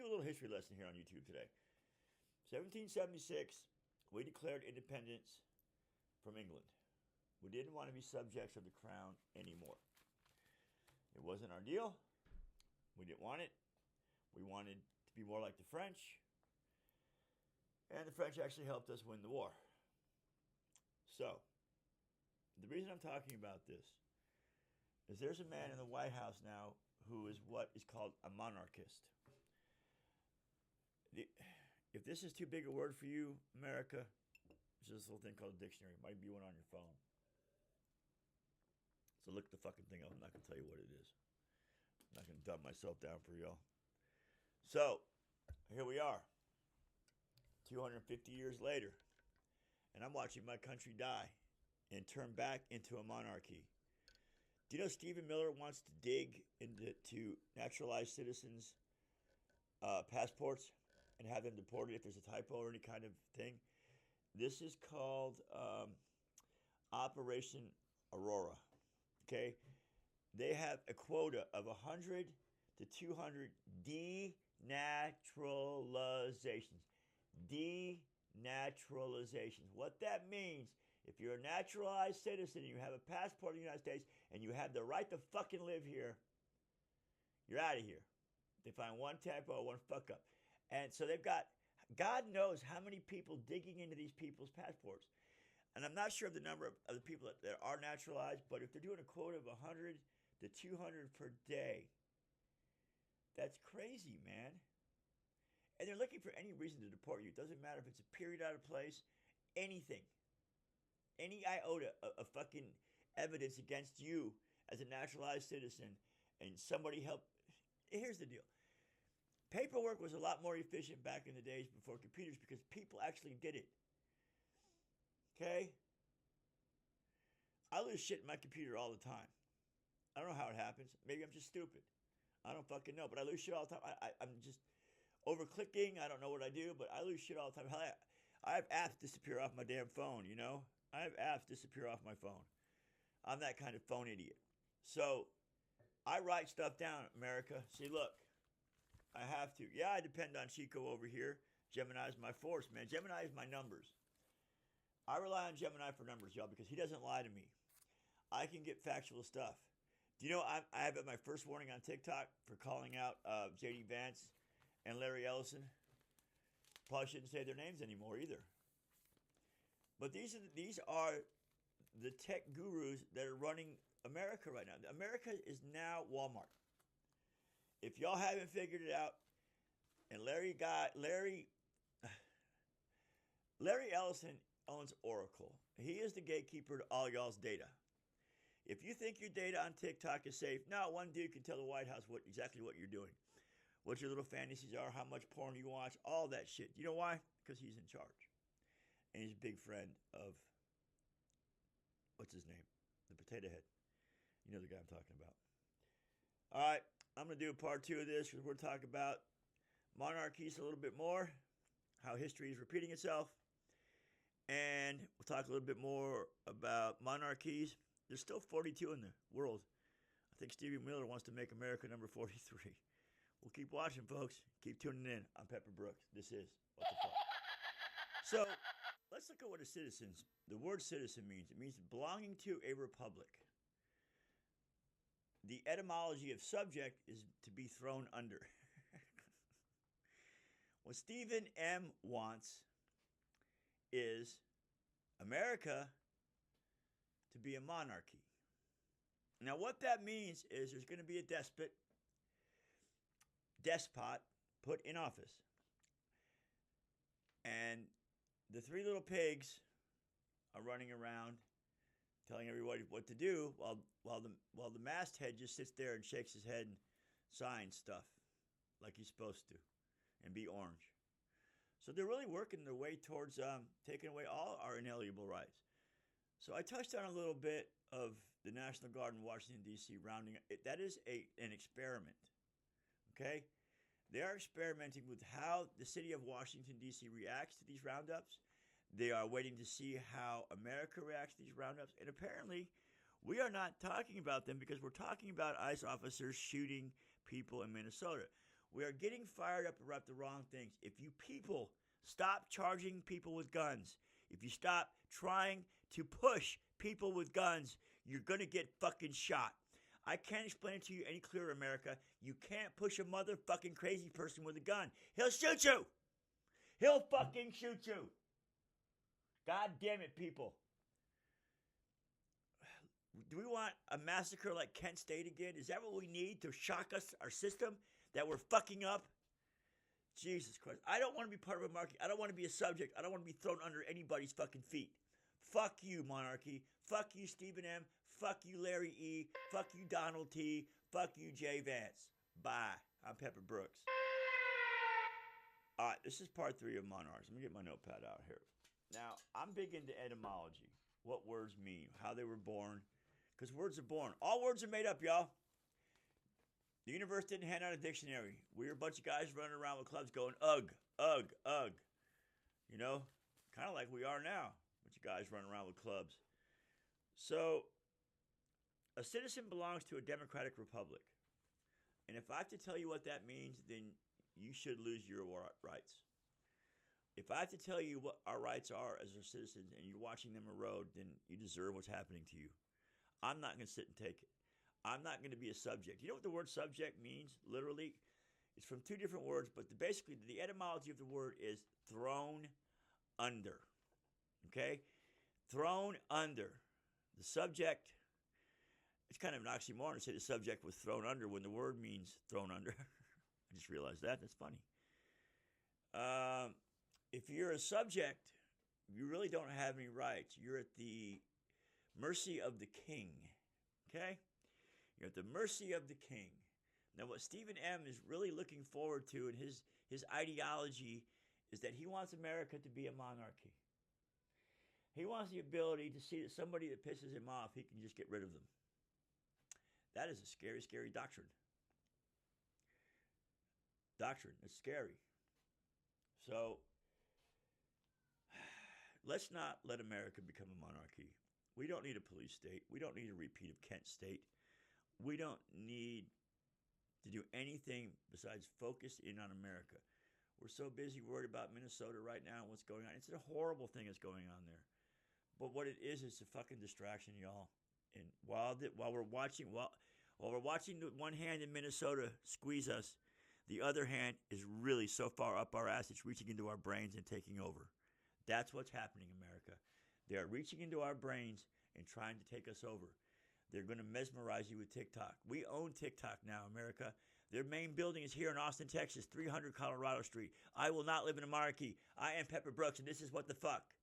do a little history lesson here on YouTube today. 1776, we declared independence from England. We didn't want to be subjects of the crown anymore. It wasn't our deal. We didn't want it. We wanted to be more like the French. And the French actually helped us win the war. So, the reason I'm talking about this is there's a man in the White House now who is what is called a monarchist. If this is too big a word for you, America, there's this little thing called a dictionary. It might be one on your phone. So look the fucking thing up. I'm not going to tell you what it is. I'm not going to dumb myself down for y'all. So, here we are. 250 years later. And I'm watching my country die and turn back into a monarchy. Do you know Stephen Miller wants to dig into naturalized citizens' passports and have them deported if there's a typo or any kind of thing? This is called Operation Aurora. Okay? They have a quota of 100 to 200 denaturalizations. Denaturalizations. What that means, if you're a naturalized citizen and you have a passport in the United States and you have the right to fucking live here, you're out of here. They find one typo, one fuck up. And so they've got, God knows how many people digging into these people's passports. And I'm not sure of the number of the people that are naturalized, but if they're doing a quota of 100 to 200 per day, that's crazy, man. And they're looking for any reason to deport you. It doesn't matter if it's a period out of place, anything. Any iota of fucking evidence against you as a naturalized citizen and somebody helped. Here's the deal. Paperwork was a lot more efficient back in the days before computers because people actually did it. Okay? I lose shit in my computer all the time. I don't know how it happens. Maybe I'm just stupid. I don't fucking know. But I lose shit all the time. I'm just over-clicking. I don't know what I do, but I lose shit all the time. Hell, I have apps disappear off my damn phone, you know? I have apps disappear off my phone. I'm that kind of phone idiot. So, I write stuff down, America. See, look. I have to. Yeah, I depend on Chico over here. Gemini is my force, man. Gemini is my numbers. I rely on Gemini for numbers, y'all, because he doesn't lie to me. I can get factual stuff. Do you know I have my first warning on TikTok for calling out J.D. Vance and Larry Ellison? Probably shouldn't say their names anymore either. But these are the tech gurus that are running America right now. America is now Walmart. If y'all haven't figured it out, and Larry Ellison owns Oracle. He is the gatekeeper to all y'all's data. If you think your data on TikTok is safe, no, one dude can tell the White House exactly what you're doing. What your little fantasies are, how much porn you watch, all that shit. You know why? Because he's in charge. And he's a big friend of, what's his name? The potato head. You know the guy I'm talking about. All right, I'm going to do a part 2 of this because we're talking about monarchies a little bit more, how history is repeating itself. And we'll talk a little bit more about monarchies. There's still 42 in the world. I think Stevie Miller wants to make America number 43. We'll keep watching, folks. Keep tuning in. I'm Pepper Brooks. This is What the Fuck. So, let's look at what the word citizen means. It means belonging to a republic. The etymology of subject is to be thrown under. What Stephen M. wants is America to be a monarchy. Now, what that means is there's going to be a despot put in office. And the three little pigs are running around telling everybody what to do while the masthead just sits there and shakes his head and signs stuff like he's supposed to and be orange. So they're really working their way towards taking away all our inalienable rights. So I touched on a little bit of the National Guard in Washington, D.C. rounding. That is an experiment, okay? They are experimenting with how the city of Washington, D.C. reacts to these roundups. They are waiting to see how America reacts to these roundups. And apparently, we are not talking about them because we're talking about ICE officers shooting people in Minnesota. We are getting fired up about the wrong things. If you people stop charging people with guns, if you stop trying to push people with guns, you're going to get fucking shot. I can't explain it to you any clearer, America. You can't push a motherfucking crazy person with a gun. He'll shoot you. He'll fucking shoot you. God damn it, people. Do we want a massacre like Kent State again? Is that what we need to shock us, our system, that we're fucking up? Jesus Christ. I don't want to be part of a monarchy. I don't want to be a subject. I don't want to be thrown under anybody's fucking feet. Fuck you, monarchy. Fuck you, Stephen M. Fuck you, Larry E. Fuck you, Donald T. Fuck you, Jay Vance. Bye. I'm Pepper Brooks. All right, this is part 3 of Monarchs. Let me get my notepad out here. Now, I'm big into etymology. What words mean, how they were born. Because words are born. All words are made up, y'all. The universe didn't hand out a dictionary. We were a bunch of guys running around with clubs going, ugh, ugh, ugh. You know, kind of like we are now. A bunch of guys running around with clubs. So, a citizen belongs to a democratic republic. And if I have to tell you what that means, then you should lose your rights. If I have to tell you what our rights are as our citizens and you're watching them erode, then you deserve what's happening to you. I'm not going to sit and take it. I'm not going to be a subject. You know what the word subject means, literally? It's from 2 different words, but basically the etymology of the word is thrown under. Okay? Thrown under. The subject, it's kind of an oxymoron to say the subject was thrown under when the word means thrown under. I just realized that. That's funny. If you're a subject, you really don't have any rights. You're at the mercy of the king. Okay? You're at the mercy of the king. Now, what Stephen M. is really looking forward to in his ideology is that he wants America to be a monarchy. He wants the ability to see that somebody that pisses him off, he can just get rid of them. That is a scary, scary doctrine. It's scary. So, let's not let America become a monarchy. We don't need a police state. We don't need a repeat of Kent State. We don't need to do anything besides focus in on America. We're so busy worried about Minnesota right now and what's going on. It's a horrible thing that's going on there. But what it is a fucking distraction, y'all. And while we're watching the one hand in Minnesota squeeze us, the other hand is really so far up our ass it's reaching into our brains and taking over. That's what's happening, America. They are reaching into our brains and trying to take us over. They're going to mesmerize you with TikTok. We own TikTok now, America. Their main building is here in Austin, Texas, 300 Colorado Street. I will not live in a monarchy. I am Pepper Brooks, and this is what the fuck.